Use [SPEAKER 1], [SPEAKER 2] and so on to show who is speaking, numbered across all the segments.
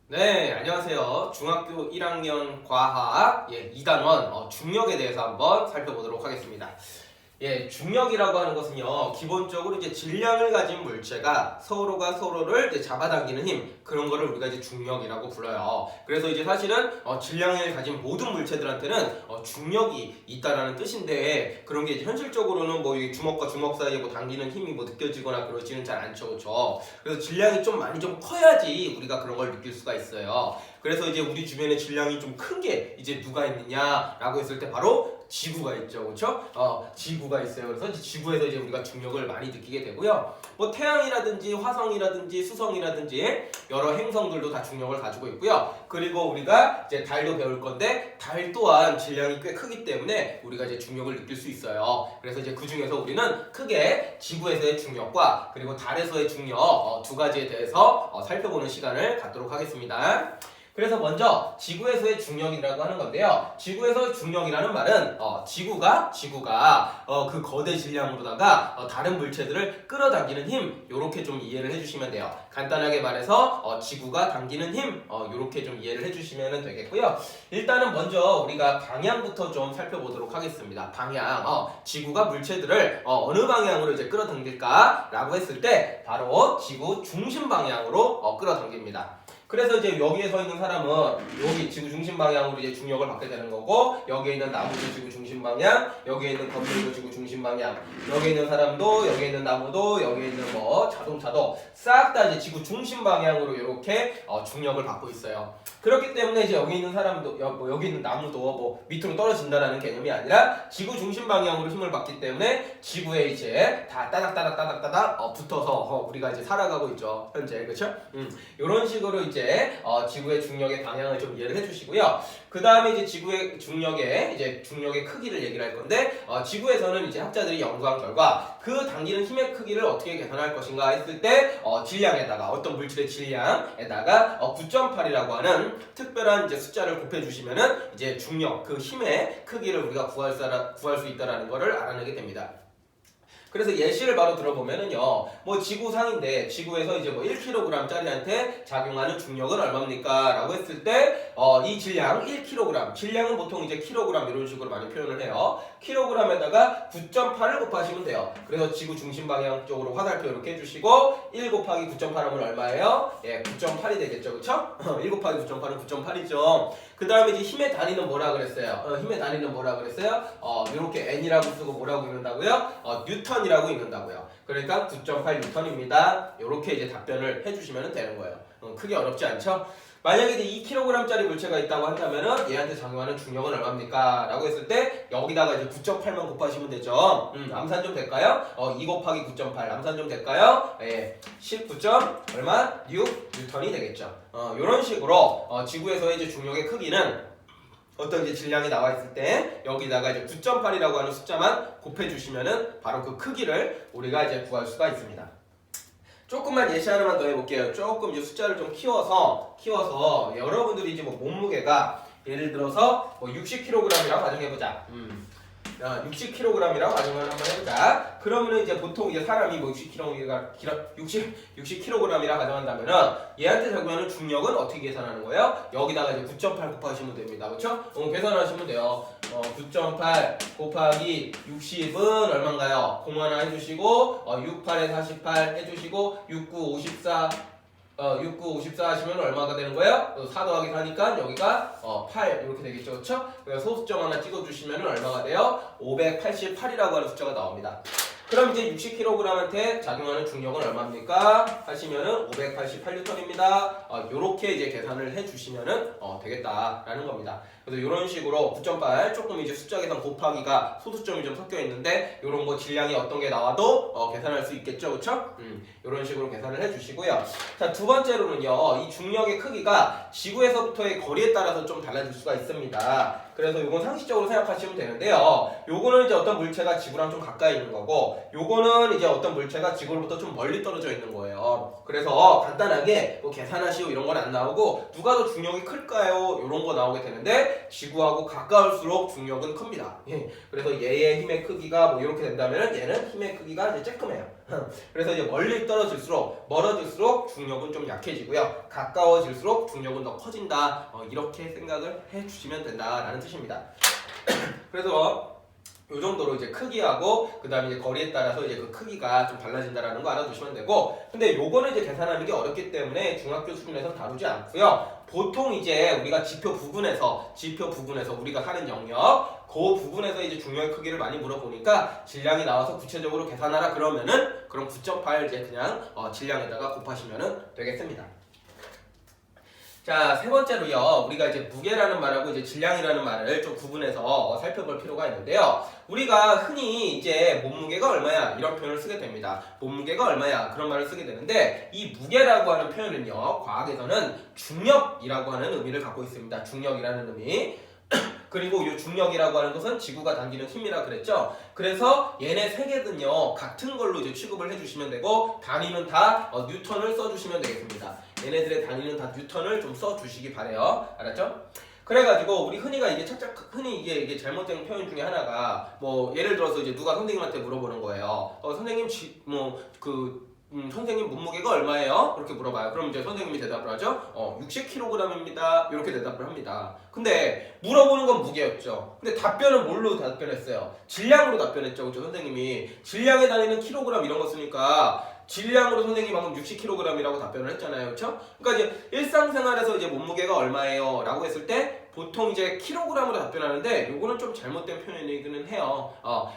[SPEAKER 1] 네, 안녕하세요. 중학교 1학년 과학 2단원 중력에 대해서 한번 살펴보도록 하겠습니다. 중력이라고 하는 것은요, 기본적으로 이제 질량을 가진 물체가 서로가 서로를 이제 잡아당기는 힘, 그런 거를 우리가 이제 중력이라고 불러요. 그래서 이제 사실은 질량을 가진 모든 물체들한테는 중력이 있다라는 뜻인데, 그런 게 이제 현실적으로는 뭐 이 주먹과 주먹 사이에 뭐 당기는 힘이 뭐 느껴지거나 그러지는 잘 않죠, 그렇죠? 그래서 질량이 좀 많이 좀 커야지 우리가 그런 걸 느낄 수가 있어요. 그래서 이제 우리 주변에 질량이 좀 큰 게 이제 누가 있느냐라고 했을 때 바로 지구가 있죠, 그렇죠? 지구가 있어요. 그래서 지구에서 이제 우리가 중력을 많이 느끼게 되고요. 뭐 태양이라든지 화성이라든지 수성이라든지 여러 행성들도 다 중력을 가지고 있고요. 그리고 우리가 이제 달도 배울 건데 달 또한 질량이 꽤 크기 때문에 우리가 이제 중력을 느낄 수 있어요. 그래서 이제 그 중에서 우리는 크게 지구에서의 중력과 그리고 달에서의 중력 두 가지에 대해서 살펴보는 시간을 갖도록 하겠습니다. 그래서 먼저 지구에서의 중력이라고 하는 건데요. 지구에서의 중력이라는 말은 지구가 그 거대 질량으로다가 다른 물체들을 끌어당기는 힘, 요렇게 좀 이해를 해주시면 돼요. 간단하게 말해서 지구가 당기는 힘, 요렇게 좀 이해를 해주시면 되겠고요. 일단은 먼저 우리가 방향부터 좀 살펴보도록 하겠습니다. 방향, 지구가 물체들을 어느 방향으로 이제 끌어당길까라고 했을 때 바로 지구 중심 방향으로 끌어당깁니다. 그래서 이제 여기에 서 있는 사람은 여기 지구 중심 방향으로 이제 중력을 받게 되는 거고, 여기에 있는 나무도 지구 중심 방향, 여기에 있는 건물도 지구 중심 방향, 여기에 있는 사람도, 여기에 있는 나무도, 여기에 있는 뭐 자동차도 싹 다 이제 지구 중심 방향으로 이렇게 중력을 받고 있어요. 그렇기 때문에 이제 여기 있는 사람도, 여기 있는 나무도 뭐 밑으로 떨어진다라는 개념이 아니라 지구 중심 방향으로 힘을 받기 때문에 지구에 이제 다 따닥따닥 붙어서 우리가 이제 살아가고 있죠, 현재. 그렇죠? 이런 식으로 이제 지구의 중력의 방향을 좀 이해를 해주시고요. 그 다음에 이제 지구의 중력의 크기를 얘기를 할 건데, 지구에서는 이제 학자들이 연구한 결과 그 당기는 힘의 크기를 어떻게 계산할 것인가 했을 때 질량에다가 어떤 물질의 질량에다가 9.8이라고 하는 특별한 이제 숫자를 곱해주시면은 이제 중력 그 힘의 크기를 우리가 구할 수 있다라는 것을 알아내게 됩니다. 그래서 예시를 바로 들어보면은요, 뭐 지구상인데 지구에서 이제 뭐 1kg짜리한테 작용하는 중력은 얼마입니까? 라고 했을 때 이 질량 1kg, 질량은 보통 이제 킬로그램 이런 식으로 많이 표현을 해요. 킬로그램에다가 9.8을 곱하시면 돼요. 그래서 지구 중심 방향 쪽으로 화살표 이렇게 해주시고 1 곱하기 9.8 하면 얼마예요? 9.8이 되겠죠, 그쵸? 1 곱하기 9.8은 9.8이죠. 그 다음에 이제 힘의 단위는 뭐라 그랬어요? 힘의 단위는 뭐라 그랬어요? 이렇게 N이라고 쓰고 뭐라고 읽는다고요? 뉴턴이라고 읽는다고요. 그러니까 9.8 뉴턴입니다. 이렇게 이제 답변을 해주시면 되는 거예요. 크게 어렵지 않죠? 만약에 이제 2kg짜리 물체가 있다고 한다면은 얘한테 작용하는 중력은 얼마입니까? 라고 했을 때 여기다가 이제 9.8만 곱하시면 되죠. 암산 좀 될까요? 2 곱하기 9.8 암산 좀 될까요? 19. 얼마? 6 뉴턴이 되겠죠. 이런 식으로 지구에서의 이제 중력의 크기는 어떤 이제 질량이 나와 있을 때 여기다가 이제 9.8이라고 하는 숫자만 곱해주시면은 바로 그 크기를 우리가 이제 구할 수가 있습니다. 조금만 예시 하나만 더 해볼게요. 조금 이제 숫자를 좀 키워서 여러분들이 이제 뭐 몸무게가 예를 들어서 뭐 60kg이라고 가정해보자. 60kg이라고 가정을 한번 해보자. 그러면은 이제 보통 이제 사람이 뭐 60kg이라 가정한다면은 얘한테 적용하는 중력은 어떻게 계산하는 거예요? 여기다가 이제 9.8 곱하시면 됩니다. 그렇죠? 계산하시면 돼요. 9.8 곱하기 60은 얼마인가요? 공 하나 해주시고 68에 48 해주시고 69 54 69, 54 하시면 얼마가 되는 거예요? 4 더하기 4니까 여기가 8 이렇게 되겠죠, 그렇죠? 그래서 소수점 하나 찍어주시면 얼마가 돼요? 588이라고 하는 숫자가 나옵니다. 그럼 이제 60kg한테 작용하는 중력은 얼마입니까? 하시면은 588N입니다. 요렇게 이제 계산을 해주시면은 되겠다라는 겁니다. 그래서 이런 식으로 9.8 조금 이제 숫자 계산 곱하기가 소수점이 좀 섞여 있는데 요런 거 질량이 어떤 게 나와도 계산할 수 있겠죠, 그렇죠? 이런 식으로 계산을 해주시고요. 자, 두 번째로는요, 이 중력의 크기가 지구에서부터의 거리에 따라서 좀 달라질 수가 있습니다. 그래서 요건 상식적으로 생각하시면 되는데요. 요거는 이제 어떤 물체가 지구랑 좀 가까이 있는 거고, 요거는 이제 어떤 물체가 지구로부터 좀 멀리 떨어져 있는 거예요. 그래서 간단하게 뭐 계산하시오 이런 건 안 나오고, 누가 더 중력이 클까요? 이런 거 나오게 되는데, 지구하고 가까울수록 중력은 큽니다. 그래서 얘의 힘의 크기가 뭐 이렇게 된다면 얘는 힘의 크기가 이제 쬐끔해요. 그래서 이제 멀리 멀어질수록 중력은 좀 약해지고요. 가까워질수록 중력은 더 커진다. 이렇게 생각을 해주시면 된다라는 뜻입니다. 그래서 요 정도로 이제 크기하고 그 다음에 이제 거리에 따라서 이제 그 크기가 좀 달라진다라는 거 알아두시면 되고, 근데 요거는 이제 계산하는 게 어렵기 때문에 중학교 수준에서 다루지 않고요. 보통 이제 우리가 지표 부근에서 우리가 하는 영역 그 부분에서 이제 중력의 크기를 많이 물어보니까 질량이 나와서 구체적으로 계산하라 그러면은 그럼 9.8 이제 그냥 질량에다가 곱하시면은 되겠습니다. 자, 세 번째로요. 우리가 이제 무게라는 말하고 이제 질량이라는 말을 좀 구분해서 살펴볼 필요가 있는데요. 우리가 흔히 이제 몸무게가 얼마야 이런 표현을 쓰게 됩니다. 몸무게가 얼마야 그런 말을 쓰게 되는데, 이 무게라고 하는 표현은요, 과학에서는 중력이라고 하는 의미를 갖고 있습니다. 중력이라는 의미. 그리고 이 중력이라고 하는 것은 지구가 당기는 힘이라 그랬죠. 그래서 얘네 세 개는요 같은 걸로 이제 취급을 해주시면 되고, 단위는 다 뉴턴을 써주시면 되겠습니다. 얘네들의 단위는 다 뉴턴을 좀 써주시기 바래요. 알았죠? 그래가지고 우리 흔히 이게 잘못된 표현 중에 하나가 뭐 예를 들어서 이제 누가 선생님한테 물어보는 거예요. 선생님 선생님 몸무게가 얼마예요? 그렇게 물어봐요. 그럼 이제 선생님이 대답을 하죠. 60kg입니다. 이렇게 대답을 합니다. 근데 물어보는 건 무게였죠. 근데 답변은 뭘로 답변했어요? 질량으로 답변했죠. 그렇죠? 선생님이 질량에 달리는 킬로그램 이런 거 쓰니까 질량으로 선생님이 방금 60kg이라고 답변을 했잖아요. 그렇죠? 그러니까 이제 일상생활에서 이제 몸무게가 얼마예요? 라고 했을 때 보통 이제 킬로그램으로 답변하는데 요거는 좀 잘못된 표현이기는 해요.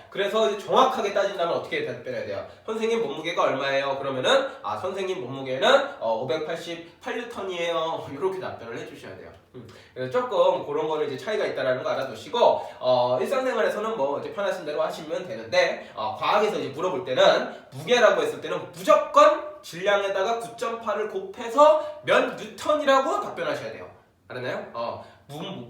[SPEAKER 1] 그래서 이제 정확하게 따진다면 어떻게 답변해야 돼요? 선생님 몸무게가 얼마예요? 그러면은 선생님 몸무게는 588N이에요. 이렇게 답변을 해주셔야 돼요. 그래서 조금 그런 거는 이제 차이가 있다라는 거 알아두시고, 일상생활에서는 뭐 이제 편하신 대로 하시면 되는데, 과학에서 이제 물어볼 때는 무게라고 했을 때는 무조건 질량에다가 9.8을 곱해서 몇 뉴턴이라고 답변하셔야 돼요. 알았나요?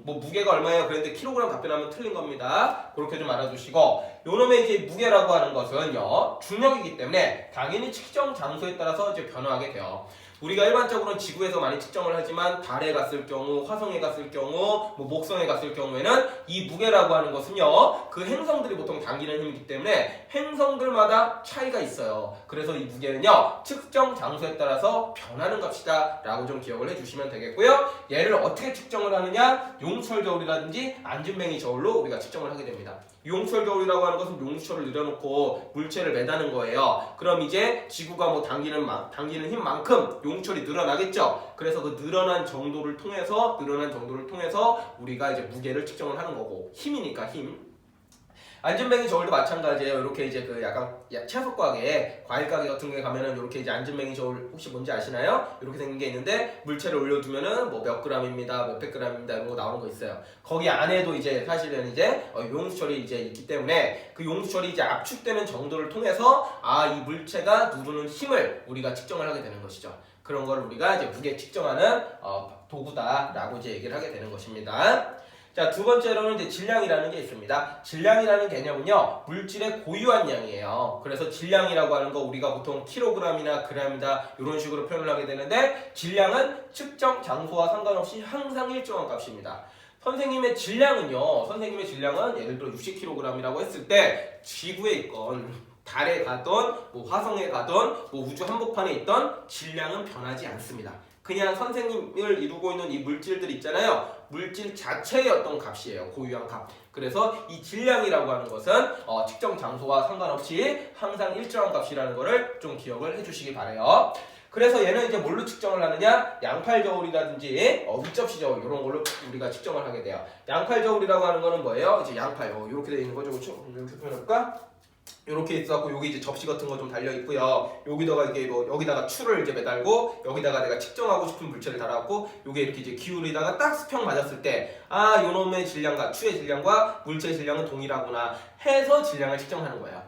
[SPEAKER 1] 무게가 얼마예요? 그런데 킬로그램 답변하면 틀린 겁니다. 그렇게 좀 알아두시고, 요놈의 이제 무게라고 하는 것은요 중력이기 때문에 당연히 측정 장소에 따라서 이제 변화하게 돼요. 우리가 일반적으로는 지구에서 많이 측정을 하지만 달에 갔을 경우, 화성에 갔을 경우, 목성에 갔을 경우에는 이 무게라고 하는 것은요 그 행성들이 보통 당기는 힘이기 때문에 행성들마다 차이가 있어요. 그래서 이 무게는요 측정 장소에 따라서 변하는 값이다 라고 좀 기억을 해주시면 되겠고요. 얘를 어떻게 측정을 하느냐, 용수철 저울이라든지 안진뱅이 저울로 우리가 측정을 하게 됩니다. 용수철 저울이라고 하는 것은 용수철을 늘어놓고 물체를 매다는 거예요. 그럼 이제 지구가 뭐 당기는 힘만큼 용수철이 늘어나겠죠. 그래서 그 늘어난 정도를 통해서 우리가 이제 무게를 측정을 하는 거고, 힘이니까 힘. 안전뱅이 저울도 마찬가지예요. 이렇게 이제 그 약간 채소 가게, 과일 가게 같은 데 가면은 이렇게 이제 안전뱅이 저울 혹시 뭔지 아시나요? 이렇게 생긴 게 있는데 물체를 올려두면은 뭐 몇 그램입니다, 몇백 그램입니다 이런 거 나오는 거 있어요. 거기 안에도 이제 사실은 이제 용수철이 이제 있기 때문에 그 용수철이 이제 압축되는 정도를 통해서 이 물체가 누르는 힘을 우리가 측정을 하게 되는 것이죠. 그런 걸 우리가 이제 무게 측정하는 도구다라고 이제 얘기를 하게 되는 것입니다. 자, 두 번째로는 이제 질량이라는 게 있습니다. 질량이라는 개념은요, 물질의 고유한 양이에요. 그래서 질량이라고 하는 거 우리가 보통 킬로그램이나 그램이다 이런 식으로 표현을 하게 되는데, 질량은 측정 장소와 상관없이 항상 일정한 값입니다. 선생님의 질량은 예를 들어 60kg이라고 했을 때 지구에 있건 달에 가던 화성에 가던 우주 한복판에 있던 질량은 변하지 않습니다. 그냥 선생님을 이루고 있는 이 물질들 있잖아요. 물질 자체의 어떤 값이에요. 고유한 값. 그래서 이 질량이라고 하는 것은 측정 장소와 상관없이 항상 일정한 값이라는 거를 좀 기억을 해주시기 바래요. 그래서 얘는 이제 뭘로 측정을 하느냐? 양팔 저울이라든지 윗접시 저울 이런 걸로 우리가 측정을 하게 돼요. 양팔 저울이라고 하는 거는 뭐예요? 이제 양팔 이렇게 되어 있는 거죠. 그렇죠? 이렇게 표현할까? 이렇게 있어갖고 여기 이제 접시 같은 거 좀 달려 있고요. 여기다가 이게 여기다가 추를 이제 매달고 여기다가 내가 측정하고 싶은 물체를 달아갖고 요게 이렇게 이제 기울이다가 딱 수평 맞았을 때 요놈의 질량과 추의 질량과 물체의 질량은 동일하구나 해서 질량을 측정하는 거예요.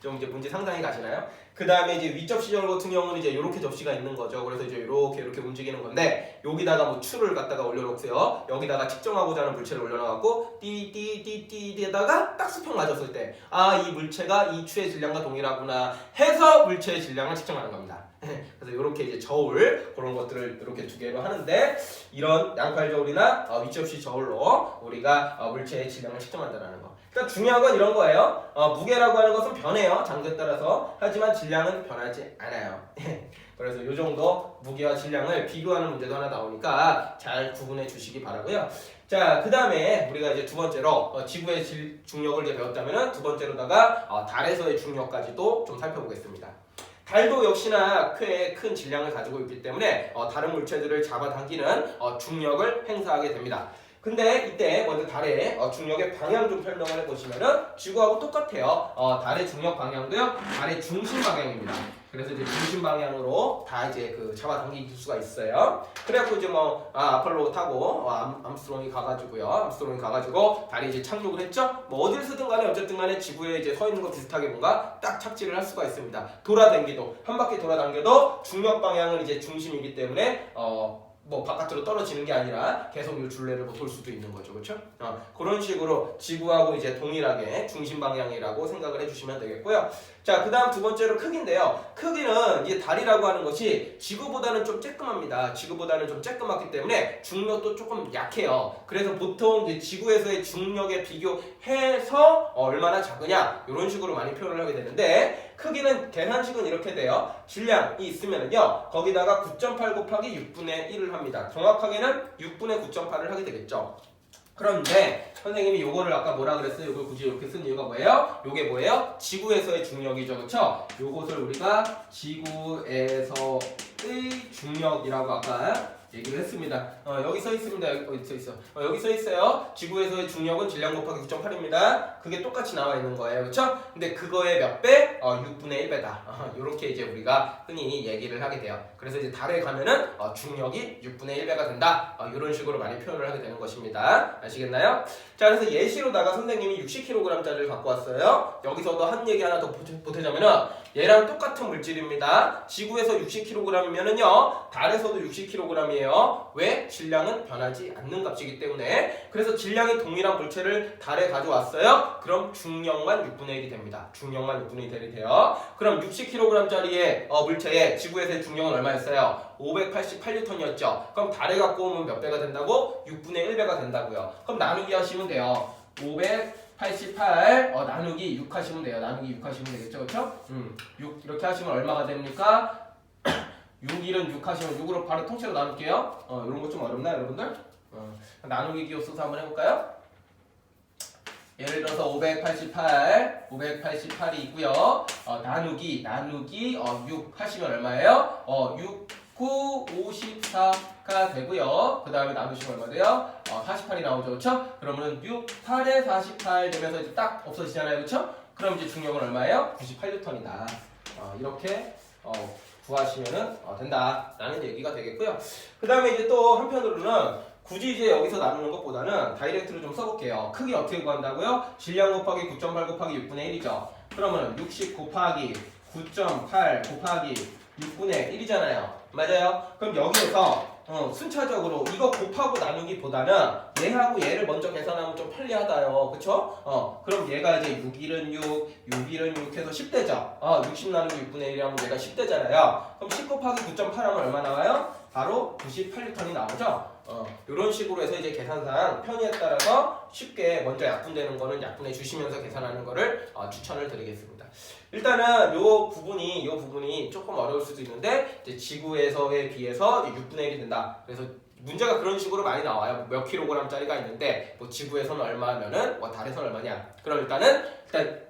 [SPEAKER 1] 좀 이제 문제 상상이 가시나요? 그 다음에 이제 윗접시 저울 같은 경우는 이제 이렇게 접시가 있는 거죠. 그래서 이제 이렇게 움직이는 건데, 여기다가 추를 갖다가 올려놓고요. 여기다가 측정하고자 하는 물체를 올려놔갖고 띠에다가 딱 수평 맞았을 때 이 물체가 이 추의 질량과 동일하구나 해서 물체의 질량을 측정하는 겁니다. 그래서 이렇게 이제 저울 그런 것들을 이렇게 두 개로 하는데 이런 양팔 저울이나 위치 없이 저울로 우리가 물체의 질량을 측정한다는 거. 그러니까 중요한 건 이런 거예요. 무게라고 하는 것은 변해요. 장도에 따라서. 하지만 질량은 변하지 않아요. 그래서 이 정도 무게와 질량을 비교하는 문제도 하나 나오니까 잘 구분해 주시기 바라고요. 자, 그 다음에 우리가 이제 두 번째로 지구의 중력을 이제 배웠다면은 두 번째로다가 달에서의 중력까지도 좀 살펴보겠습니다. 달도 역시나 큰 질량을 가지고 있기 때문에 다른 물체들을 잡아당기는 중력을 행사하게 됩니다. 근데 이때 먼저 달의 중력의 방향 좀 설명을 해보시면은 지구하고 똑같아요. 달의 중력 방향도요, 달의 중심 방향입니다. 그래서 이제 중심 방향으로 다 이제 잡아당길 수가 있어요. 그래갖고 이제 아폴로 타고 암스트롱이 가가지고 달에 이제 착륙을 했죠. 뭐 어딜 쓰든 간에 어쨌든 간에 지구에 이제 서 있는 거 비슷하게 뭔가 딱 착지를 할 수가 있습니다. 돌아다니기도 한 바퀴 돌아다녀도 중력 방향은 이제 중심이기 때문에 뭐 바깥으로 떨어지는 게 아니라 계속 이 둘레를 돌 수도 있는 거죠, 그렇죠? 그런 식으로 지구하고 이제 동일하게 중심 방향이라고 생각을 해주시면 되겠고요. 자, 그다음 두 번째로 크기인데요. 크기는 이제 달이라고 하는 것이 지구보다는 좀 쬐끔합니다. 지구보다는 좀 쬐끔하기 때문에 중력도 조금 약해요. 그래서 보통 이제 지구에서의 중력에 비교해서 얼마나 작으냐 이런 식으로 많이 표현을 하게 되는데 크기는 계산식은 이렇게 돼요. 질량이 있으면은요 거기다가 9.8 곱하기 6분의 1을 합니다. 정확하게는 6분의 9.8을 하게 되겠죠. 그런데 선생님이 요거를 아까 뭐라 그랬어요? 요걸 굳이 이렇게 쓴 이유가 뭐예요? 요게 뭐예요? 지구에서의 중력이죠, 그렇죠? 요것을 우리가 지구에서의 중력이라고 아까 얘기를 했습니다. 여기 써 있습니다. 여기 써 있어요. 지구에서의 중력은 질량 곱하기 9.8입니다. 그게 똑같이 나와 있는 거예요. 그렇죠? 근데 그거의 몇 배? 6분의 1배다. 이렇게 이제 우리가 흔히 얘기를 하게 돼요. 그래서 이제 달에 가면은 중력이 6분의 1배가 된다. 이런 식으로 많이 표현을 하게 되는 것입니다. 아시겠나요? 자, 그래서 예시로다가 선생님이 60kg짜리를 갖고 왔어요. 여기서도 한 얘기 하나 더 보태자면은 얘랑 똑같은 물질입니다. 지구에서 60kg이면은요, 달에서도 60kg이에요. 왜? 질량은 변하지 않는 값이기 때문에. 그래서 질량이 동일한 물체를 달에 가져왔어요. 그럼 중력만 6분의 1이 됩니다. 중력만 6분의 1이 돼요. 그럼 60kg짜리의 물체의 지구에서의 중력은 얼마였어요? 588N이었죠. 그럼 달에 갖고 오면 몇 배가 된다고? 6분의 1배가 된다고요. 그럼 나누기 하시면 돼요. 588 나누기 6 하시면 돼요. 나누기 6 하시면 되겠죠, 그렇죠? 6 이렇게 하시면 얼마가 됩니까? 6, 1은 6 하시면 6으로 바로 통째로 나눌게요. 이런 거 좀 어렵나요, 여러분들? 나누기 기호 써서 한번 해볼까요? 예를 들어서 588이 있고요. 나누기 6 하시면 얼마예요? 6, 9, 54가 되고요. 그 다음에 나누시면 얼마 돼요? 48이 나오죠, 그렇죠? 그러면 6, 8에 48 되면서 이제 딱 없어지잖아요, 그렇죠? 그럼 이제 중력은 얼마예요? 98N이다. 이렇게 구하시면은 된다라는 얘기가 되겠고요. 그 다음에 이제 또 한편으로는 굳이 이제 여기서 나누는 것보다는 다이렉트로 좀 써볼게요. 크기 어떻게 구한다고요? 질량 곱하기 9.8 곱하기 6분의 1이죠. 그러면 60 곱하기 9.8 곱하기 6분의 1이잖아요. 맞아요? 그럼 여기에서 순차적으로 이거 곱하고 나누기보다는 얘하고 얘를 먼저 계산하면 좀 편리하다요. 그쵸? 그럼 얘가 이제 6, 1은 6, 6, 1은 6 해서 10대죠. 60 나누기 6분의 1이라면 얘가 10대잖아요. 그럼 10 곱하기 9.8 하면 얼마 나와요? 바로 98N이 나오죠? 이런 식으로 해서 이제 계산상 편의에 따라서 쉽게 먼저 약분되는 거는 약분해 주시면서 계산하는 거를 추천을 드리겠습니다. 일단은 요 부분이 조금 어려울 수도 있는데 이제 지구에서에 비해서 6분의 1이 된다. 그래서 문제가 그런 식으로 많이 나와요. 몇 킬로그램짜리가 있는데 뭐 지구에서는 얼마면은 뭐 달에서는 얼마냐. 그럼 일단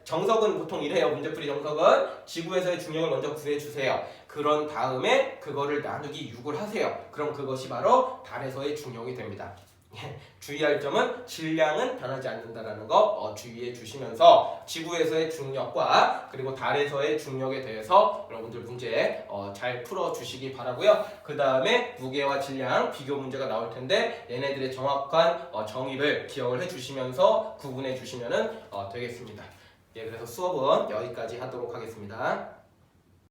[SPEAKER 1] 정석은 보통 이래요. 문제풀이 정석은 지구에서의 중력을 먼저 구해주세요. 그런 다음에 그거를 나누기 6을 하세요. 그럼 그것이 바로 달에서의 중력이 됩니다. 주의할 점은 질량은 변하지 않는다라는 거 주의해 주시면서 지구에서의 중력과 그리고 달에서의 중력에 대해서 여러분들 문제 잘 풀어 주시기 바라고요. 그 다음에 무게와 질량 비교 문제가 나올 텐데 얘네들의 정확한 정의를 기억을 해 주시면서 구분해 주시면 되겠습니다. 예, 그래서 수업은 여기까지 하도록 하겠습니다.